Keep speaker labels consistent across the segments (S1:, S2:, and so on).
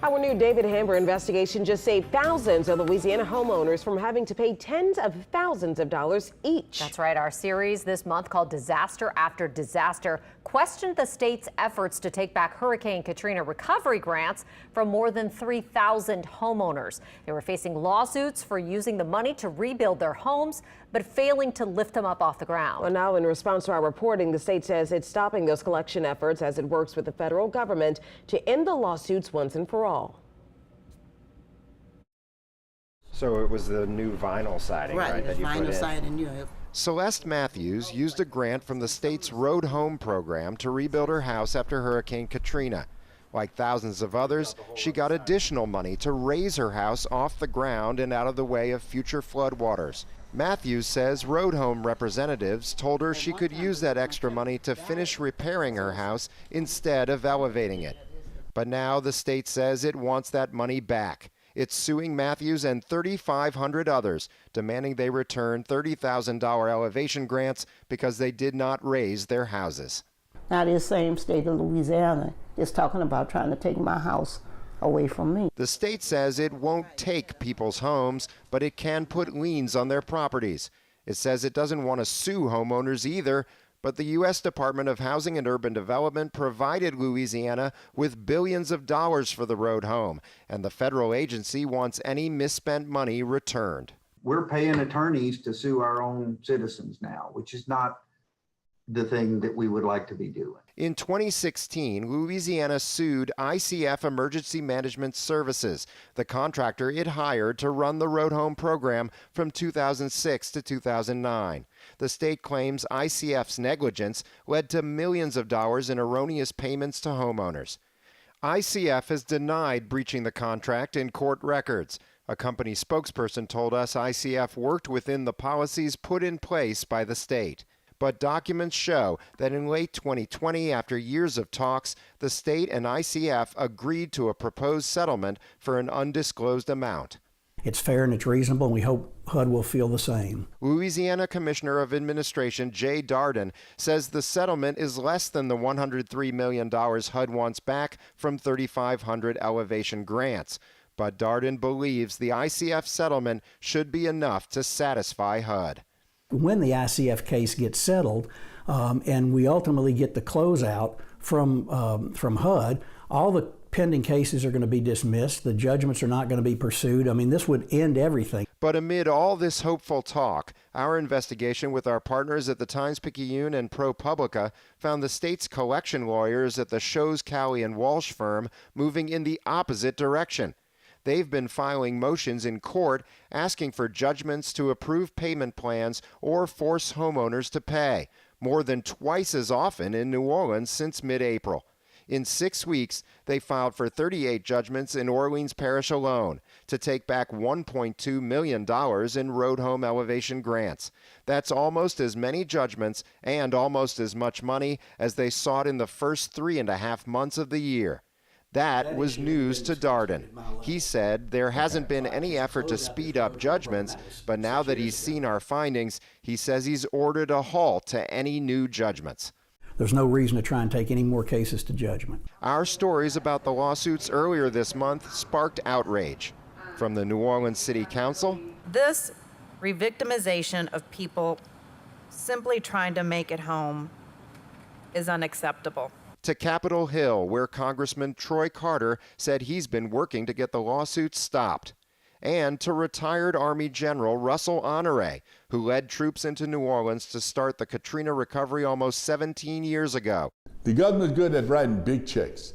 S1: Our new David Hamber investigation just saved thousands of Louisiana homeowners from having to pay tens of thousands of dollars each.
S2: That's right. Our series this month, called Disaster After Disaster, questioned the state's efforts to take back Hurricane Katrina recovery grants from more than 3,000 homeowners. They were facing lawsuits for using the money to rebuild their homes, but failing to lift them up off the ground.
S1: Well, now, in response to our reporting, the state says it's stopping those collection efforts as it works with the federal government to end the lawsuits once and for all.
S3: So it was the new vinyl siding, right?
S4: The vinyl siding, yeah.
S3: Celeste Matthews used a grant from the state's Road Home program to rebuild her house after Hurricane Katrina. Like thousands of others, she got additional money to raise her house off the ground and out of the way of future floodwaters. Matthews says Road Home representatives told her she could use that extra money to finish repairing her house instead of elevating it. But now the state says it wants that money back. It's suing Matthews and 3,500 others, demanding they return $30,000 elevation grants because they did not raise their houses.
S4: Now this same state of Louisiana is talking about trying to take my house away from me.
S3: The state says it won't take people's homes, but it can put liens on their properties. It says it doesn't want to sue homeowners either, but the U.S. Department of Housing and Urban Development provided Louisiana with billions of dollars for the Road Home, and the federal agency wants any misspent money returned.
S5: We're paying attorneys to sue our own citizens now, which is not the thing that we would like to be doing.
S3: In 2016, Louisiana sued ICF Emergency Management Services, the contractor it hired to run the Road Home program from 2006 to 2009. The state claims ICF's negligence led to millions of dollars in erroneous payments to homeowners. ICF has denied breaching the contract in court records. A company spokesperson told us ICF worked within the policies put in place by the state. But documents show that in late 2020, after years of talks, the state and ICF agreed to a proposed settlement for an undisclosed amount.
S6: It's fair and it's reasonable, and we hope HUD will feel the same.
S3: Louisiana Commissioner of Administration Jay Darden says the settlement is less than the $103 million HUD wants back from 3,500 elevation grants. But Darden believes the ICF settlement should be enough to satisfy HUD.
S6: When the ICF case gets settled and we ultimately get the closeout from HUD, all the pending cases are going to be dismissed. The judgments are not going to be pursued. I mean, this would end everything.
S3: But amid all this hopeful talk, our investigation with our partners at the Times-Picayune and ProPublica found the state's collection lawyers at the Shows, Cowley & Walsh firm moving in the opposite direction. They've been filing motions in court asking for judgments to approve payment plans or force homeowners to pay, more than twice as often in New Orleans since mid-April. In 6 weeks, they filed for 38 judgments in Orleans Parish alone to take back $1.2 million in Road Home elevation grants. That's almost as many judgments and almost as much money as they sought in the first 3.5 months of the year. That was news to Darden. He said there hasn't been any effort to speed up judgments, but now that he's seen our findings, he says he's ordered a halt to any new judgments.
S6: There's no reason to try and take any more cases to judgment.
S3: Our stories about the lawsuits earlier this month sparked outrage. From the New Orleans City Council,
S7: this revictimization of people simply trying to make it home is unacceptable.
S3: To Capitol Hill, where Congressman Troy Carter said he's been working to get the lawsuits stopped. And to retired Army General Russell Honore, who led troops into New Orleans to start the Katrina recovery almost 17 years ago.
S8: The government is good at writing big checks.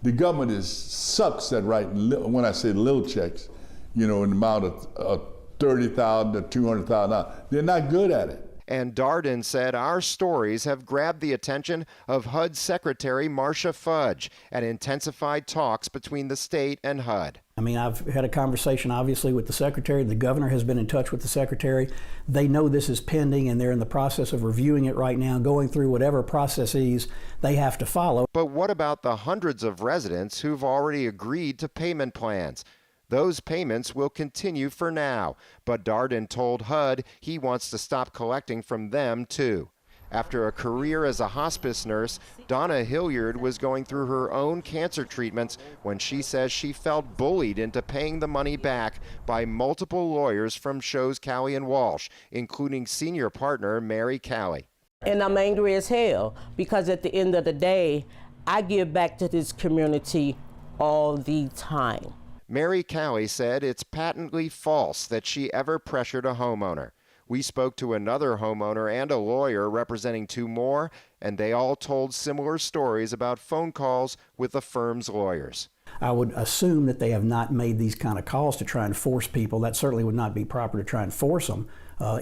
S8: The government sucks at writing, when I say little checks, in the amount of $30,000 to $200,000. They're not good at it.
S3: And Darden said our stories have grabbed the attention of HUD Secretary Marcia Fudge and intensified talks between the state and HUD.
S6: I mean, I've had a conversation, obviously, with the Secretary. The Governor has been in touch with the Secretary. They know this is pending, and they're in the process of reviewing it right now, going through whatever processes they have to follow.
S3: But what about the hundreds of residents who've already agreed to payment plans? Those payments will continue for now, but Darden told HUD he wants to stop collecting from them too. After a career as a hospice nurse, Donna Hilliard was going through her own cancer treatments when she says she felt bullied into paying the money back by multiple lawyers from Shows Calley and Walsh, including senior partner Mary Calley.
S4: And I'm angry as hell because at the end of the day, I give back to this community all the time.
S3: Mary Calley said it's patently false that she ever pressured a homeowner. We spoke to another homeowner and a lawyer representing two more, and they all told similar stories about phone calls with the firm's lawyers.
S6: I would assume that they have not made these kind of calls to try and force people. That certainly would not be proper to try and force them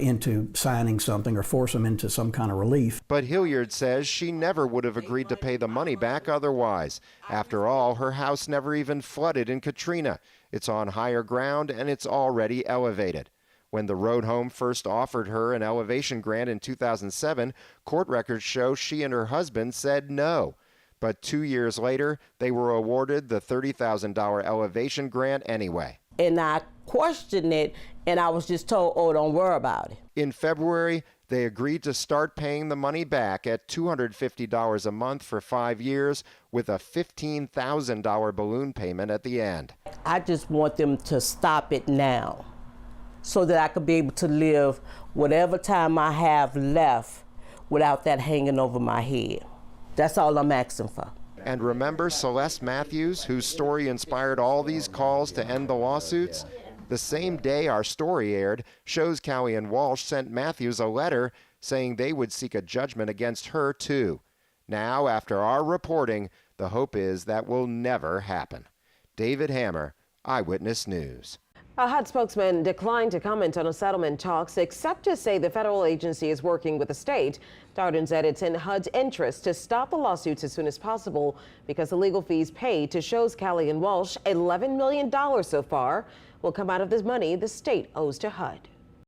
S6: into signing something or force them into some kind of relief.
S3: But Hilliard says she never would have agreed to pay the money back otherwise. After all, her house never even flooded in Katrina. It's on higher ground and it's already elevated. When the road home first offered her an elevation grant in 2007, court records show she and her husband said no. But 2 years later, they were awarded the $30,000 elevation grant anyway.
S4: And I questioned it, and I was just told, oh, don't worry about it.
S3: In February, they agreed to start paying the money back at $250 a month for 5 years with a $15,000 balloon payment at the end.
S4: I just want them to stop it now so that I could be able to live whatever time I have left without that hanging over my head. That's all I'm asking for.
S3: And remember Celeste Matthews, whose story inspired all these calls to end the lawsuits? The same day our story aired, Shows Calley and Walsh sent Matthews a letter saying they would seek a judgment against her too. Now, after our reporting, the hope is that will never happen. David Hammer, Eyewitness News.
S1: A HUD spokesman declined to comment on a settlement talks, except to say the federal agency is working with the state. Darden said it's in HUD's interest to stop the lawsuits as soon as possible because the legal fees paid to Shows Calley and Walsh, $11 million so far, will come out of this money the state owes to HUD.